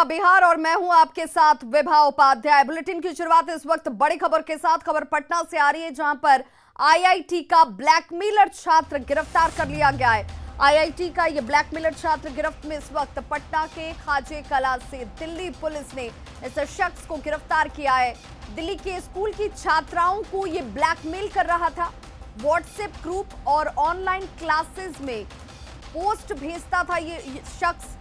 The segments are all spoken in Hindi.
बिहार और मैं हूं आपके साथ विभा उपाध्याय। बुलेटिन की शुरुआत इस वक्त बड़ी खबर के साथ। खबर पटना से आ रही है, जहां पर आईआईटी का ब्लैकमेलर छात्र गिरफ्तार कर लिया गया है। आईआईटी का यह ब्लैकमेलर छात्र गिरफ्त में इस वक्त पटना के खाजे कला से दिल्ली पुलिस ने इस शख्स को गिरफ्तार किया है। दिल्ली के स्कूल की छात्राओं को यह ब्लैकमेल कर रहा था। व्हाट्सएप ग्रुप और ऑनलाइन क्लासेस में पोस्ट भेजता था ये शख्स।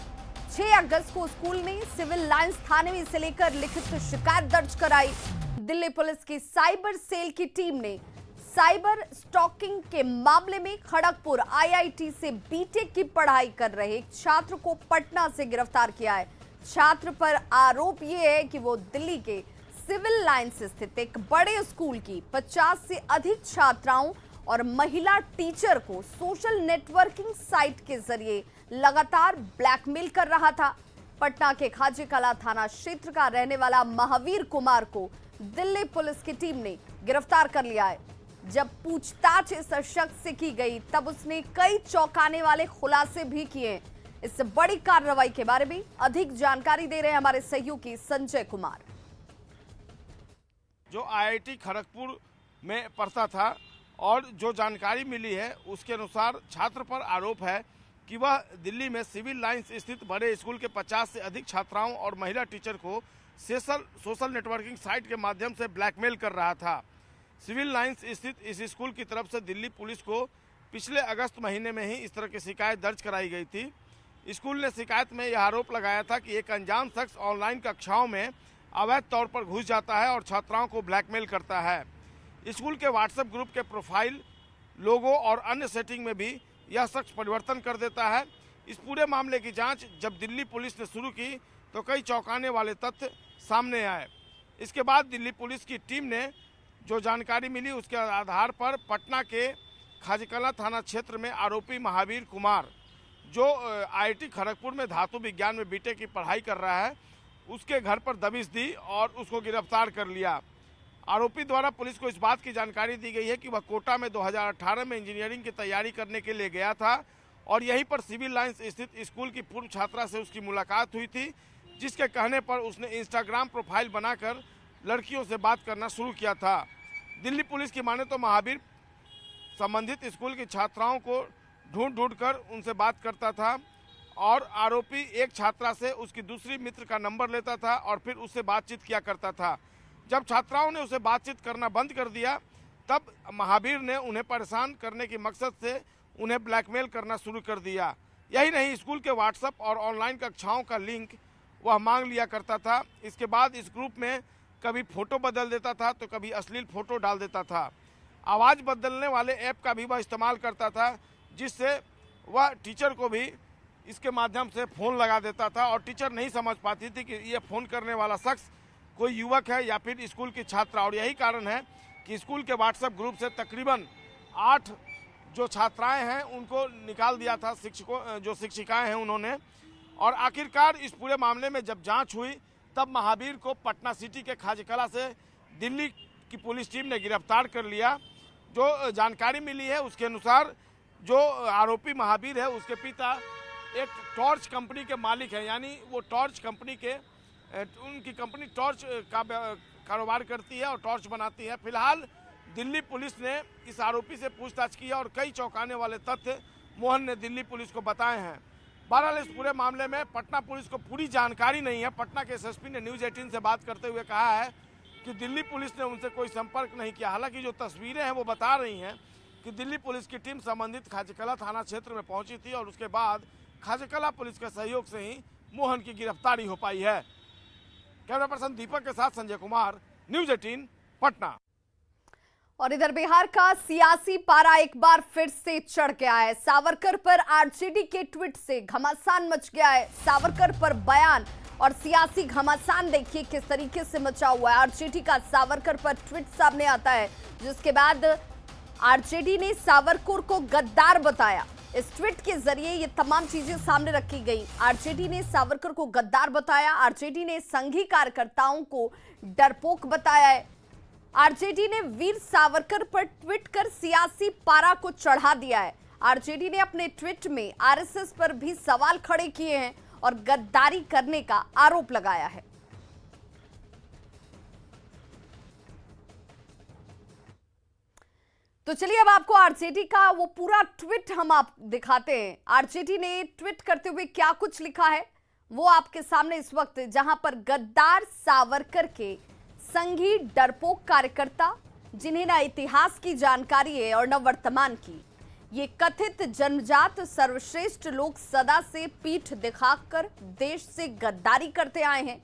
6 अगस्त को स्कूल ने सिविल लाइंस थाने में इसे लेकर लिखित शिकायत दर्ज कराई। दिल्ली पुलिस की साइबर सेल की टीम ने साइबर स्टॉकिंग के मामले में खड़गपुर आईआईटी से बीटेक की पढ़ाई कर रहे एक छात्र को पटना से गिरफ्तार किया है। छात्र पर आरोप यह है कि वो दिल्ली के सिविल लाइंस स्थित एक बड़े स्कूल की 50 से अधिक छात्राओं और महिला टीचर को सोशल नेटवर्किंग साइट के जरिए लगातार ब्लैकमेल कर रहा था। पटना के खाजे कला थाना क्षेत्र का रहने वाला महावीर कुमार को दिल्ली पुलिस की टीम ने गिरफ्तार कर लिया है। जब पूछताछ इस शख्स से की गई तब उसने कई चौंकाने वाले खुलासे भी किए। इस बड़ी कार्रवाई के बारे में अधिक जानकारी दे रहे हैं हमारे सहयोगी संजय कुमार। जो आईआईटी खड़गपुर में पढ़ता था और जो जानकारी मिली है उसके अनुसार छात्र पर आरोप है कि वह दिल्ली में सिविल लाइंस स्थित बड़े स्कूल के 50 से अधिक छात्राओं और महिला टीचर को सोशल नेटवर्किंग साइट के माध्यम से ब्लैकमेल कर रहा था। सिविल लाइंस स्थित इस स्कूल की तरफ से दिल्ली पुलिस को पिछले अगस्त महीने में ही इस तरह की शिकायत दर्ज कराई गई थी। स्कूल ने शिकायत में यह आरोप लगाया था कि एक अनजान शख्स ऑनलाइन कक्षाओं में अवैध तौर पर घुस जाता है और छात्राओं को ब्लैकमेल करता है। स्कूल के व्हाट्सएप ग्रुप के प्रोफाइल, लोगो और अन्य सेटिंग में भी यह शख्स परिवर्तन कर देता है। इस पूरे मामले की जांच जब दिल्ली पुलिस ने शुरू की तो कई चौंकाने वाले तथ्य सामने आए। इसके बाद दिल्ली पुलिस की टीम ने जो जानकारी मिली उसके आधार पर पटना के खाजकला थाना क्षेत्र में आरोपी महावीर कुमार, जो आईआईटी खड़गपुर में धातु विज्ञान में बीटेक की पढ़ाई कर रहा है, उसके घर पर दबिश दी और उसको गिरफ्तार कर लिया। आरोपी द्वारा पुलिस को इस बात की जानकारी दी गई है कि वह कोटा में 2018 में इंजीनियरिंग की तैयारी करने के लिए गया था और यहीं पर सिविल लाइंस स्थित स्कूल की पूर्व छात्रा से उसकी मुलाकात हुई थी, जिसके कहने पर उसने इंस्टाग्राम प्रोफाइल बनाकर लड़कियों से बात करना शुरू किया था। दिल्ली पुलिस की माने तो महावीर संबंधित स्कूल की छात्राओं को ढूंढ कर उनसे बात करता था और आरोपी एक छात्रा से उसकी दूसरी मित्र का नंबर लेता था और फिर उससे बातचीत किया करता था। जब छात्राओं ने उसे बातचीत करना बंद कर दिया तब महावीर ने उन्हें परेशान करने की मकसद से उन्हें ब्लैकमेल करना शुरू कर दिया। यही नहीं, स्कूल के व्हाट्सएप और ऑनलाइन कक्षाओं का लिंक वह मांग लिया करता था। इसके बाद इस ग्रुप में कभी फोटो बदल देता था तो कभी अश्लील फोटो डाल देता था। आवाज़ बदलने वाले ऐप का भी वह इस्तेमाल करता था, जिससे वह टीचर को भी इसके माध्यम से फ़ोन लगा देता था और टीचर नहीं समझ पाती थी कि ये फ़ोन करने वाला शख्स कोई युवक है या फिर स्कूल की छात्रा। और यही कारण है कि स्कूल के व्हाट्सएप ग्रुप से तकरीबन 8 जो छात्राएं हैं उनको निकाल दिया था, जो शिक्षिकाएं हैं उन्होंने। और आखिरकार इस पूरे मामले में जब जांच हुई तब महावीर को पटना सिटी के खाजकला से दिल्ली की पुलिस टीम ने गिरफ्तार कर लिया। जो जानकारी मिली है उसके अनुसार जो आरोपी महावीर है उसके पिता एक टॉर्च कंपनी के मालिक हैं, यानी वो टॉर्च कंपनी के उनकी कंपनी टॉर्च का कारोबार करती है और टॉर्च बनाती है। फिलहाल दिल्ली पुलिस ने इस आरोपी से पूछताछ की और कई चौंकाने वाले तथ्य मोहन ने दिल्ली पुलिस को बताए हैं। बहरहाल इस पूरे मामले में पटना पुलिस को पूरी जानकारी नहीं है। पटना के एसएसपी ने न्यूज़ 18 से बात करते हुए कहा है कि दिल्ली पुलिस ने उनसे कोई संपर्क नहीं किया। हालांकि जो तस्वीरें हैं वो बता रही हैं कि दिल्ली पुलिस की टीम संबंधित खाजकला थाना क्षेत्र में पहुंची थी और उसके बाद खाजकला पुलिस के सहयोग से ही मोहन की गिरफ्तारी हो पाई है। कैमरा पर्सन दीपक के साथ संजय कुमार, न्यूज़ 18 पटना। और इधर बिहार का सियासी पारा एक बार फिर से चढ़ गया है। सावरकर पर आरजेडी के ट्वीट से घमासान मच गया है। सावरकर पर बयान और सियासी घमासान देखिए किस तरीके से मचा हुआ है। आरजेडी का सावरकर पर ट्वीट सामने आता है, जिसके बाद आरजेडी ने सावरकर को गद्दार बताया। इस ट्वीट के जरिए ये तमाम चीजें सामने रखी गई। आरजेडी ने सावरकर को गद्दार बताया। आरजेडी ने संघी कार्यकर्ताओं को डरपोक बताया है। आरजेडी ने वीर सावरकर पर ट्वीट कर सियासी पारा को चढ़ा दिया है। आरजेडी ने अपने ट्वीट में आरएसएस पर भी सवाल खड़े किए हैं और गद्दारी करने का आरोप लगाया है। तो चलिए अब आपको आरजेडी का वो पूरा ट्वीट हम आप दिखाते हैं। आरजेडी ने ट्वीट करते हुए क्या कुछ लिखा है वो आपके सामने इस वक्त, जहां पर गद्दार सावरकर के संघी डरपोक कार्यकर्ता जिन्हें न इतिहास की जानकारी है और न वर्तमान की, ये कथित जन्मजात सर्वश्रेष्ठ लोग सदा से पीठ दिखाकर देश से गद्दारी करते आए हैं।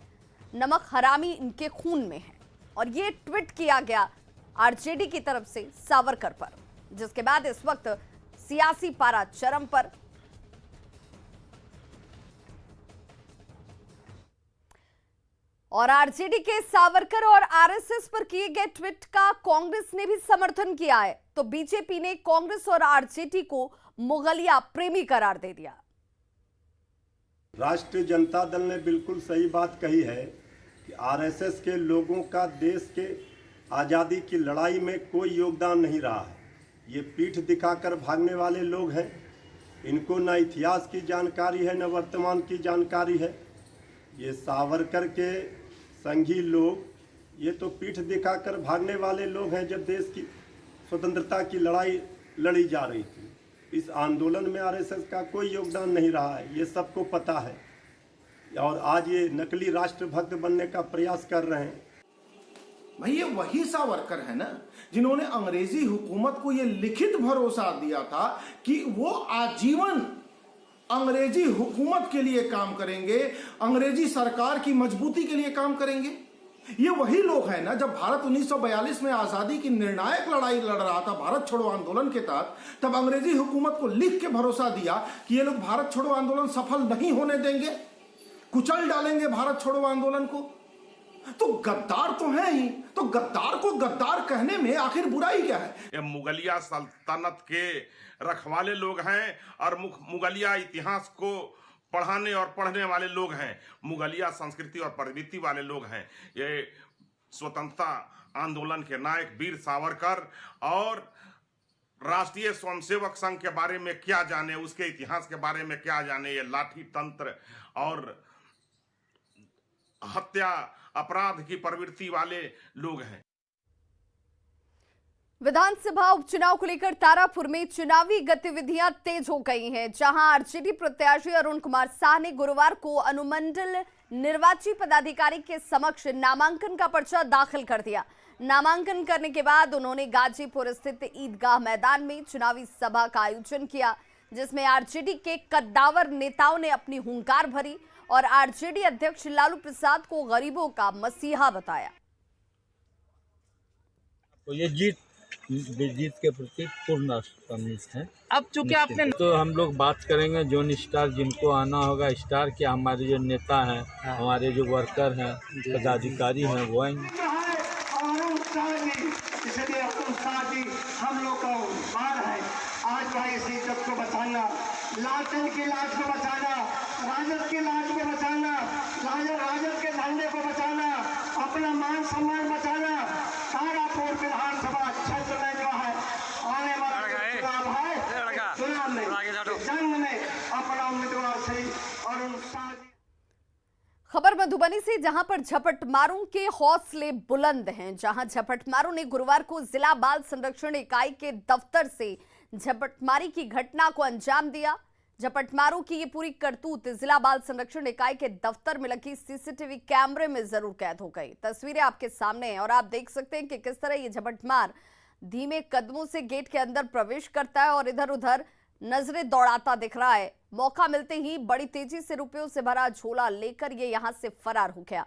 नमक हरामी इनके खून में है। और ये ट्वीट किया गया आरजेडी की तरफ से सावरकर पर, जिसके बाद इस वक्त सियासी पारा चरम पर। और आरजेडी के सावरकर और आरएसएस पर किए गए ट्वीट का कांग्रेस ने भी समर्थन किया है। तो बीजेपी ने कांग्रेस और आरजेडी को मुगलिया प्रेमी करार दे दिया। राष्ट्रीय जनता दल ने बिल्कुल सही बात कही है कि आरएसएस के लोगों का देश के आज़ादी की लड़ाई में कोई योगदान नहीं रहा है। ये पीठ दिखाकर भागने वाले लोग हैं। इनको न इतिहास की जानकारी है न वर्तमान की जानकारी है। ये सावरकर के संघी लोग, ये तो पीठ दिखाकर भागने वाले लोग हैं। जब देश की स्वतंत्रता की लड़ाई लड़ी जा रही थी, इस आंदोलन में आरएसएस का कोई योगदान नहीं रहा है, ये सबको पता है। और आज ये नकली राष्ट्रभक्त बनने का प्रयास कर रहे हैं। भाई ये वही सावरकर है ना जिन्होंने अंग्रेजी हुकूमत को ये लिखित भरोसा दिया था कि वो आजीवन अंग्रेजी हुकूमत के लिए काम करेंगे, अंग्रेजी सरकार की मजबूती के लिए काम करेंगे। ये वही लोग हैं ना, जब भारत 1942 में आजादी की निर्णायक लड़ाई लड़ रहा था भारत छोड़ो आंदोलन के तहत, तब अंग्रेजी हुकूमत को लिख के भरोसा दिया कि ये लोग भारत छोड़ो आंदोलन सफल नहीं होने देंगे, कुचल डालेंगे भारत छोड़ो आंदोलन को। तो गद्दार तो है ही, तो गद्दार को गद्दार कहने में आखिर बुराई क्या है? ये मुगलिया सल्तनत के रखवाले लोग हैं और मुगलिया इतिहास को पढ़ाने और पढ़ने वाले लोग हैं, मुगलिया संस्कृति और प्रवृत्ति वाले लोग हैं। ये स्वतंत्रता आंदोलन के नायक वीर सावरकर और राष्ट्रीय स्वयंसेवक संघ के बारे में क्या जाने, उसके इतिहास के बारे में क्या जाने, ये लाठी तंत्र और हत्या अपराध की प्रवृत्ति वाले लोग हैं। विधानसभा उपचुनाव को लेकर तारापुर में चुनावी गतिविधियां तेज हो गई हैं, जहां आरजेडी प्रत्याशी अरुण कुमार शाह ने गुरुवार को अनुमंडल निर्वाची पदाधिकारी के समक्ष नामांकन का पर्चा दाखिल कर दिया। नामांकन करने के बाद उन्होंने गाजीपुर स्थित ईदगाह मैदान में चुनावी सभा का आयोजन किया, जिसमें आरजेडी के कद्दावर नेताओं ने अपनी हुंकार भरी और आरजेडी अध्यक्ष लालू प्रसाद को गरीबों का मसीहा बताया। तो ये जीत के प्रति पूर्ण संनिष्ठ है। अब चूंकि आपने तो हम लोग बात करेंगे जोन स्टार जिनको आना होगा, स्टार क्या हमारे जो नेता हैं, हमारे जो वर्कर हैं, पदाधिकारी हैं, वो आएंगे। इसलिए हम लोग का मान है आज भाई इस इज्जत को बचाना, लालचंद की लाज को बचाना, राजद की लाज को बचाना, राजद के झंडे को बचाना, अपना मान सम्मान बचाना। तारापुर विधानसभा क्षेत्र में जो है आने वाला चुनाव है, चुनाव में जंग में अपना उम्मीदवार श्री अरुण शाह। खबर मधुबनी से, जहां पर झपटमारों के हौसले बुलंद हैं, जहां झपटमारों ने गुरुवार को जिला बाल संरक्षण इकाई के दफ्तर से झपटमारी की घटना को अंजाम दिया। झपटमारों की ये पूरी करतूत जिला बाल संरक्षण इकाई के दफ्तर में लगी सीसीटीवी कैमरे में जरूर कैद हो गई। तस्वीरें आपके सामने हैं और आप देख सकते हैं कि किस तरह ये झपटमार धीमे कदमों से गेट के अंदर प्रवेश करता है और इधर उधर नजरें दौड़ाता दिख रहा है। मौका मिलते ही बड़ी तेजी से रुपयों से भरा झोला लेकर ये यहां से फरार हो गया।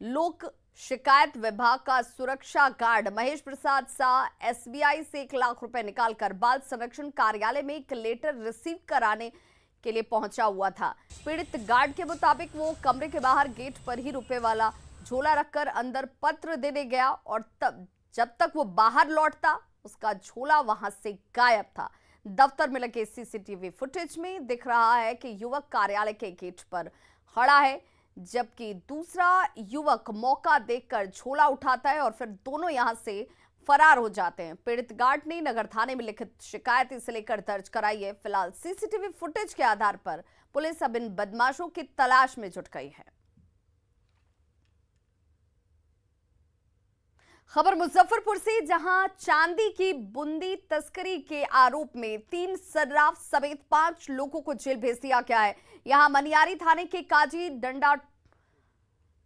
लोक शिकायत विभाग का सुरक्षा गार्ड महेश प्रसाद शाह एसबीआई से 1 लाख रुपए निकालकर बाल संरक्षण कार्यालय में एक लेटर रिसीव कराने के लिए पहुंचा हुआ था। पीड़ित गार्ड के मुताबिक वो कमरे के बाहर गेट पर ही रुपए वाला झोला रखकर अंदर पत्र देने गया और तब जब तक वो बाहर लौटता उसका झोला वहां से गायब था। दफ्तर में लगे सीसीटीवी फुटेज में दिख रहा है कि युवक कार्यालय के गेट पर खड़ा है, जबकि दूसरा युवक मौका देखकर झोला उठाता है और फिर दोनों यहां से फरार हो जाते हैं। पीड़ित गार्ड ने नगर थाने में लिखित शिकायत इसे लेकर दर्ज कराई है। फिलहाल सीसीटीवी फुटेज के आधार पर पुलिस अब इन बदमाशों की तलाश में जुट गई है। खबर मुजफ्फरपुर से, जहां चांदी की बूंदी तस्करी के आरोप में 3 सर्राफ समेत 5 लोगों को जेल भेज दिया गया है। यहां मनियारी थाने के काजी डंडा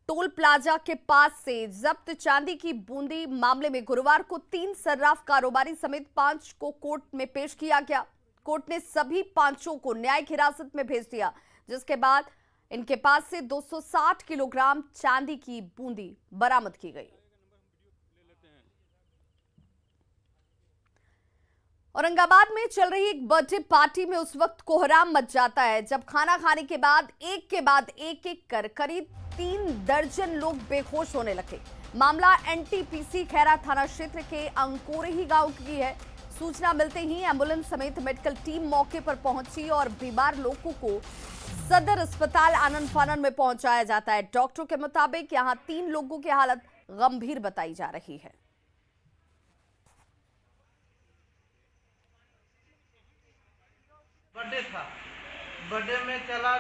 टोल प्लाजा के पास से जब्त चांदी की बूंदी मामले में गुरुवार को 3 सर्राफ कारोबारी समेत 5 को कोर्ट में पेश किया गया। कोर्ट ने सभी 5 को न्यायिक हिरासत में भेज दिया, जिसके बाद इनके पास से 260 किलोग्राम चांदी की बूंदी बरामद की गई। औरंगाबाद में चल रही एक बर्थडे पार्टी में उस वक्त कोहराम मच जाता है जब खाना खाने के बाद एक कर करीब 3 दर्जन लोग बेहोश होने लगे। मामला एनटीपीसी खैरा थाना क्षेत्र के अंकोरही गांव की है। सूचना मिलते ही एम्बुलेंस समेत मेडिकल टीम मौके पर पहुंची और बीमार लोगों को सदर अस्पताल आनंद फानन में पहुंचाया जाता है। डॉक्टरों के मुताबिक यहां 3 लोगों की हालत गंभीर बताई जा रही है। बर्थडे था, बर्थडे में चला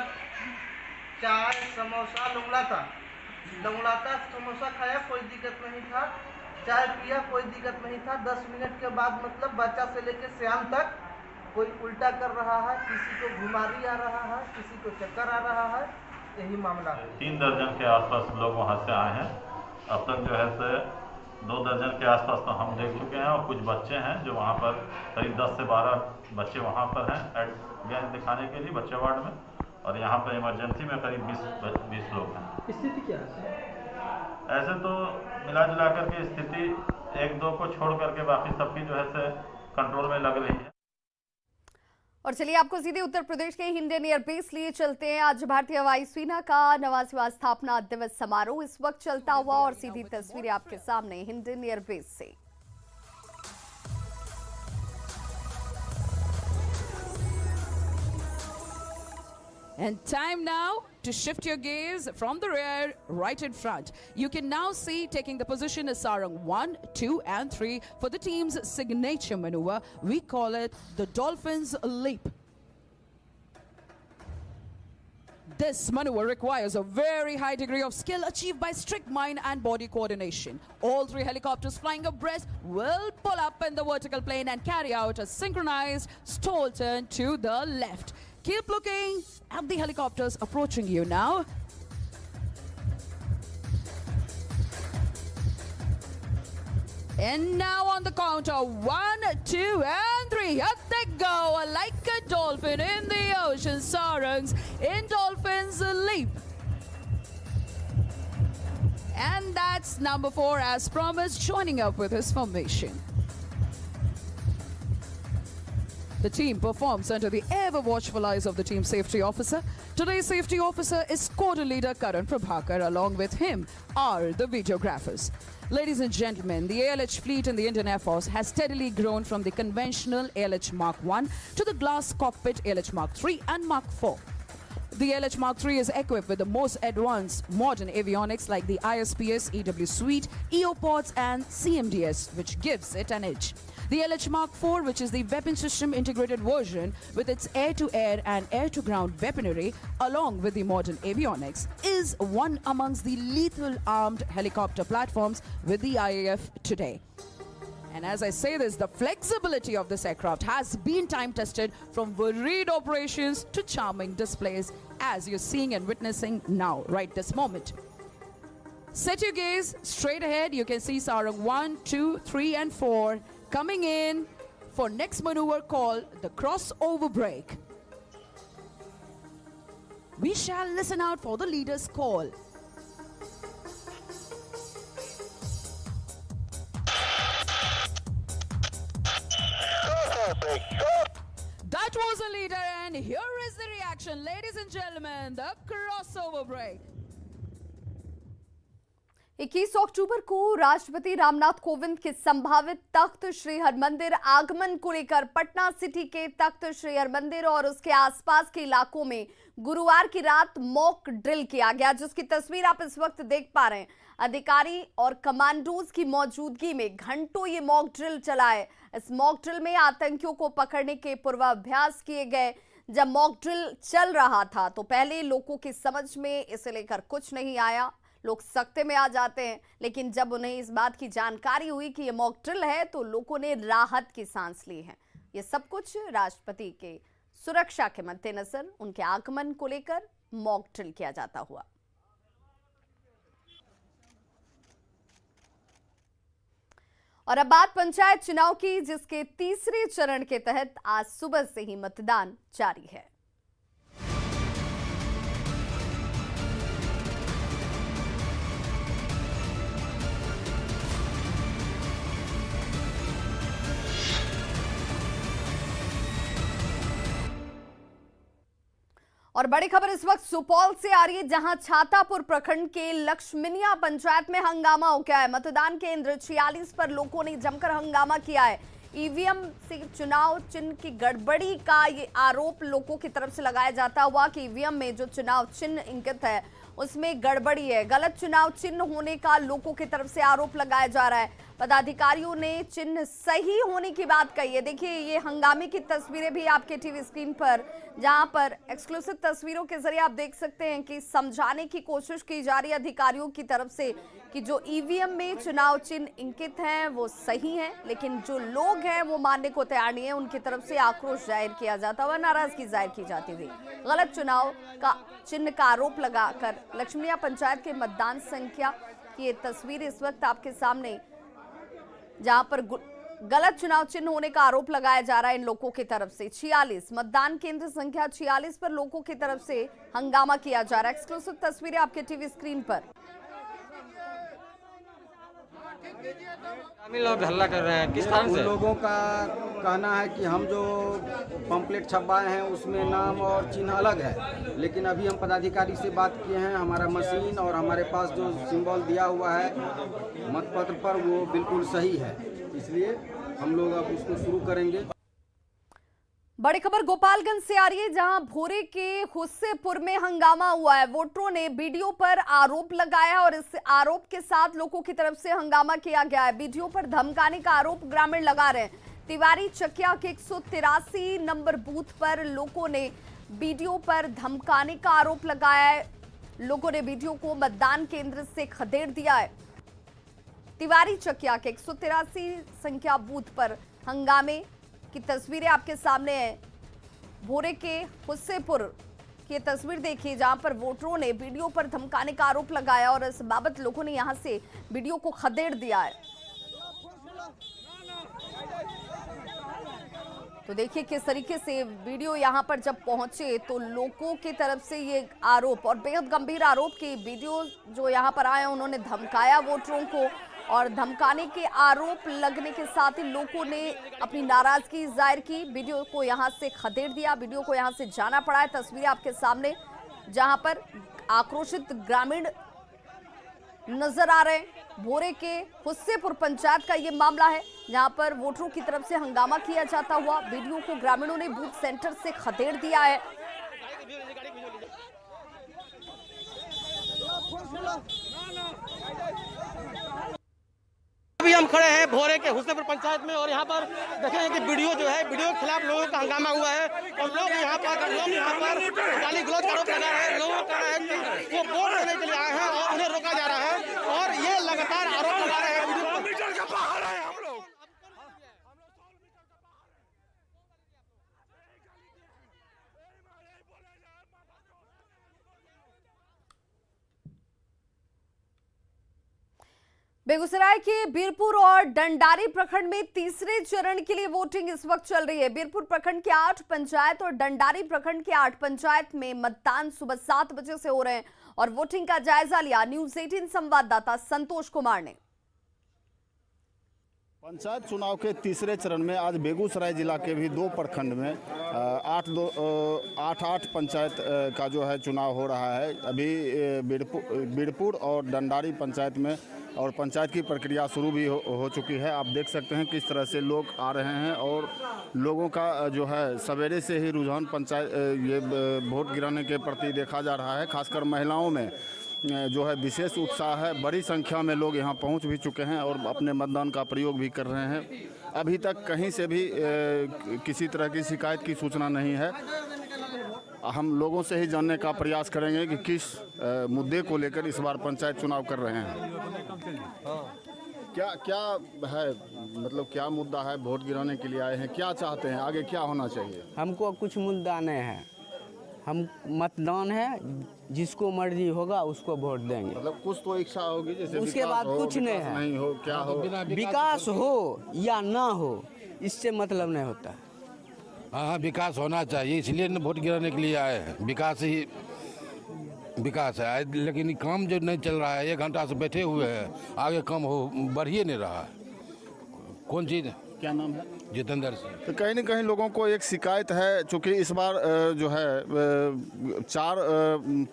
चाय समोसा लंगड़ाता समोसा खाया, कोई दिक्कत नहीं था। चाय पिया, कोई दिक्कत नहीं था। 10 मिनट के बाद मतलब बच्चा से लेकर श्याम तक कोई उल्टा कर रहा है, किसी को बीमारी आ रहा है, किसी को चक्कर आ रहा है। यही मामला है। 3 दर्जन के आसपास लोग वहाँ से आए हैं। अब तक जो है से 2 दर्जन के आसपास तो हम देख चुके हैं और कुछ बच्चे हैं जो वहाँ पर करीब 10 से 12 बच्चे वहाँ पर हैं गए दिखाने के लिए बच्चे वार्ड में, और यहाँ पर इमरजेंसी में करीब 20 लोग हैं। स्थिति क्या है? ऐसे तो मिला जुला कर के स्थिति 1-2 को छोड़ करके बाकी सबकी जो है से कंट्रोल में लग रही है। और चलिए आपको सीधे उत्तर प्रदेश के हिंडन एयरबेस लिए चलते हैं। आज भारतीय वायुसेना का 89वां स्थापना दिवस समारोह इस वक्त चलता हुआ, और सीधी तस्वीरें आपके सामने हिंडन एयरबेस से। And time now to shift your gaze from the rear right in front. You can now see taking the position is Sarang 1, 2 and 3 for the team's signature maneuver. We call it the Dolphins Leap. This maneuver requires a very high degree of skill achieved by strict mind and body coordination. All 3 helicopters flying abreast will pull up in the vertical plane and carry out a synchronized stall turn to the left. Keep looking at the helicopters approaching you now. And now on the count of 1, 2 and 3, up they go like a dolphin in the ocean. Sarangs in Dolphins Leap. And that's number 4 as promised, joining up with his formation. The team performs under the ever-watchful eyes of the team safety officer. Today's safety officer is squadron leader Karan Prabhakar. Along with him are the videographers. Ladies and gentlemen, the ALH fleet in the Indian Air Force has steadily grown from the conventional ALH Mark 1 to the glass cockpit ALH Mark 3 and Mark 4. The ALH Mark 3 is equipped with the most advanced modern avionics like the ISPS, EW Suite, EOPods and CMDS, which gives it an edge. The LH Mark 4, which is the weapon system integrated version with its air-to-air and air-to-ground weaponry, along with the modern avionics, is one amongst the lethal armed helicopter platforms with the IAF today. And as I say this, the flexibility of this aircraft has been time-tested from varied operations to charming displays, as you're seeing and witnessing now, right this moment. Set your gaze straight ahead. You can see Sarang 1, 2, 3 and 4 coming in for next maneuver called the crossover break. We shall listen out for the leader's call. That was a leader, and here is the reaction, ladies and gentlemen, the crossover break. 21 अक्टूबर को राष्ट्रपति रामनाथ कोविंद के संभावित तख्त श्री हरमंदिर आगमन को लेकर पटना सिटी के तख्त श्री हरमंदिर और उसके आसपास के इलाकों में गुरुवार की रात मॉक ड्रिल किया गया, जिसकी तस्वीर आप इस वक्त देख पा रहे हैं। अधिकारी और कमांडोज की मौजूदगी में घंटों ये मॉक ड्रिल चला है। इस मॉक ड्रिल में आतंकियों को पकड़ने के पूर्वाभ्यास किए गए। जब मॉक ड्रिल चल रहा था तो पहले लोगों की समझ में इसे लेकर कुछ नहीं आया, लोग सकते में आ जाते हैं, लेकिन जब उन्हें इस बात की जानकारी हुई कि ये मॉक ड्रिल है तो लोगों ने राहत की सांस ली है। ये सब कुछ राष्ट्रपति के सुरक्षा के मद्देनजर उनके आगमन को लेकर मॉक ड्रिल किया जाता हुआ। और अब बात पंचायत चुनाव की, जिसके तीसरे चरण के तहत आज सुबह से ही मतदान जारी है। और बड़ी खबर इस वक्त सुपौल से आ रही है, जहां छातापुर प्रखंड के लक्ष्मीनिया पंचायत में हंगामा हो गया है। मतदान केंद्र 46 पर लोगों ने जमकर हंगामा किया है। ईवीएम से चुनाव चिन्ह की गड़बड़ी का ये आरोप लोगों की तरफ से लगाया जाता हुआ कि ईवीएम में जो चुनाव चिन्ह इंकित है उसमें गड़बड़ी है, गलत चुनाव चिन्ह होने का लोगों की तरफ से आरोप लगाया जा रहा है। पदाधिकारियों ने चिन्ह सही होने की बात कही है। देखिए ये हंगामे की तस्वीरें भी आपके टीवी स्क्रीन पर, जहां पर एक्सक्लूसिव तस्वीरों के जरिए आप देख सकते हैं कि समझाने की कोशिश की जा रही है अधिकारियों की तरफ से कि जो ईवीएम में चुनाव चिन्ह इंकित हैं वो सही हैं, लेकिन जो लोग हैं वो मानने को तैयार नहीं है। उनकी तरफ से आक्रोश जाहिर किया जाता हुआ, नाराजगी जाहिर की जाती थी। गलत चुनाव का चिन्ह का आरोप लगाकर लक्ष्मीनिया पंचायत के मतदान संख्या की ये तस्वीर इस वक्त आपके सामने, जहां पर गलत चुनाव चिन्ह होने का आरोप लगाया जा रहा है इन लोगों की तरफ से। 46 मतदान केंद्र संख्या 46 पर लोगों की तरफ से हंगामा किया जा रहा है। एक्सक्लूसिव तस्वीरें आपके टीवी स्क्रीन पर। लोग हल्ला कर रहे हैं, किस कारण से? लोगों का कहना है कि हम जो पंपलेट छपवाए हैं उसमें नाम और चिन्ह अलग है, लेकिन अभी हम पदाधिकारी से बात किए हैं, हमारा मशीन और हमारे पास जो सिंबल दिया हुआ है मतपत्र पर वो बिल्कुल सही है, इसलिए हम लोग अब उसको शुरू करेंगे। बड़ी खबर गोपालगंज से आ रही है, जहां भोरे के हुस्सेपुर में हंगामा हुआ है। वोटरों ने बीडीओ पर आरोप लगाया और इस आरोप के साथ लोगों की तरफ से हंगामा किया गया है। बीडीओ पर धमकाने का आरोप ग्रामीण लगा रहे हैं। तिवारी चकिया के 183 नंबर बूथ पर लोगों ने बीडीओ पर धमकाने का आरोप लगाया है। लोगों ने बीडीओ को मतदान केंद्र से खदेड़ दिया है। तिवारी चकिया के 183 संख्या बूथ पर हंगामे की तस्वीरें आपके सामने है। भोरे के हुस्सेपुर की तस्वीर देखिए, जहां पर वोटरों ने बीडीओ पर धमकाने का आरोप लगाया और इस बाबत लोगों ने यहां से बीडीओ को खदेड़ दिया है। तो देखिए किस तरीके से वीडियो यहां पर जब पहुंचे तो लोगों की तरफ से ये आरोप, और बेहद गंभीर आरोप कि वीडियो जो यहां पर आए उन्होंने धमकाया वोटरों को, और धमकाने के आरोप लगने के साथ ही लोगों ने अपनी नाराजगी जाहिर की। वीडियो को यहां से खदेड़ दिया, वीडियो को यहां से जाना पड़ा है। तस्वीरें आपके सामने, जहां पर आक्रोशित ग्रामीण नजर आ रहे हैं। भोरे के हुस्सेपुर पंचायत का ये मामला है, जहां पर वोटरों की तरफ से हंगामा किया जाता हुआ वीडियो को ग्रामीणों ने बूथ सेंटर से खदेड़ दिया है। अभी हम खड़े हैं भोरे के हुस्सेपुर पंचायत में, और यहाँ पर देखें कि वीडियो जो है, वीडियो के खिलाफ लोगों का हंगामा हुआ है और लोग यहाँ पर गाली गलौज का आरोप लगा रहे हैं। लोगों का कहना है कि वो वोट देने के लिए आए हैं और उन्हें रोका जा रहा है, और ये लगातार आरोप लगा रहे हैं। बेगूसराय के बीरपुर और डंडारी प्रखंड में तीसरे चरण के लिए वोटिंग इस वक्त चल रही है। बीरपुर प्रखंड के 8 पंचायत और डंडारी प्रखंड के 8 पंचायत में मतदान सुबह 7 बजे से हो रहे हैं, और वोटिंग का जायजा लिया न्यूज़ 18 संवाददाता संतोष कुमार ने। पंचायत चुनाव के तीसरे चरण में आज बेगूसराय जिला के भी 2 प्रखंड में 8 पंचायत का जो है चुनाव हो रहा है। अभी बीड़पुर और डंडारी पंचायत में और पंचायत की प्रक्रिया शुरू भी हो चुकी है। आप देख सकते हैं किस तरह से लोग आ रहे हैं और लोगों का जो है सवेरे से ही रुझान पंचायत ये वोट गिराने के प्रति देखा जा रहा है। खासकर महिलाओं में जो है विशेष उत्साह है। बड़ी संख्या में लोग यहाँ पहुँच भी चुके हैं और अपने मतदान का प्रयोग भी कर रहे हैं। अभी तक कहीं से भी किसी तरह की शिकायत की सूचना नहीं है। हम लोगों से ही जानने का प्रयास करेंगे कि किस मुद्दे को लेकर इस बार पंचायत चुनाव कर रहे हैं। क्या है, मतलब क्या मुद्दा है? वोट गिराने के लिए आए हैं, क्या चाहते हैं, आगे क्या होना चाहिए? हमको कुछ मुद्दा नहीं है, हम मतदान है, जिसको मर्जी होगा उसको वोट देंगे। मतलब कुछ तो इच्छा होगी, जैसे उसके बाद कुछ नहीं है, नहीं हो क्या हो, विकास हो या ना हो इससे मतलब नहीं होता। हाँ, विकास होना चाहिए, इसलिए वोट गिराने के लिए आए हैं। विकास ही विकास है, लेकिन काम जो नहीं चल रहा है, 1 घंटा से बैठे हुए हैं, आगे काम हो बढ़ ही नहीं रहा है। कौन चीज़? क्या नाम है? जितेंद्र सिंह। तो कहीं न कहीं लोगों को एक शिकायत है, चूँकि इस बार जो है 4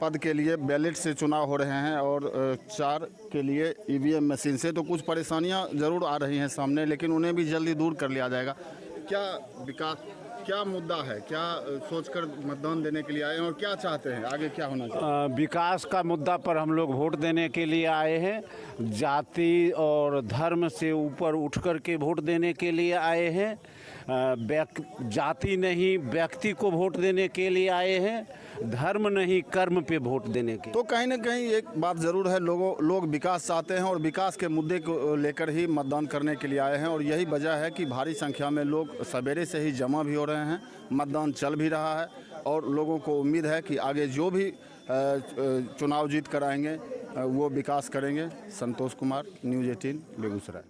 पद के लिए बैलेट से चुनाव हो रहे हैं और 4 के लिए EVM मशीन से, तो कुछ परेशानियां ज़रूर आ रही हैं सामने, लेकिन उन्हें भी जल्दी दूर कर लिया जाएगा। क्या विकास, क्या मुद्दा है, क्या सोचकर मतदान देने के लिए आए हैं और क्या चाहते हैं, आगे क्या होना चाहिए? विकास का मुद्दा पर हम लोग वोट देने के लिए आए हैं। जाति और धर्म से ऊपर उठ कर के वोट देने के लिए आए हैं। जाति नहीं, व्यक्ति को वोट देने के लिए आए हैं, धर्म नहीं कर्म पे वोट देने के। तो कहीं ना कहीं एक बात ज़रूर है, लोग विकास चाहते हैं और विकास के मुद्दे को लेकर ही मतदान करने के लिए आए हैं। और यही वजह है कि भारी संख्या में लोग सवेरे से ही जमा भी हो रहे हैं, मतदान चल भी रहा है और लोगों को उम्मीद है कि आगे जो भी चुनाव जीत कर आएंगे वो विकास करेंगे। संतोष कुमार, न्यूज़ 18 बेगूसराय।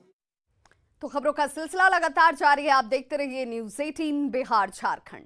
तो खबरों का सिलसिला लगातार जारी है, आप देखते रहिए न्यूज़ 18 बिहार झारखंड।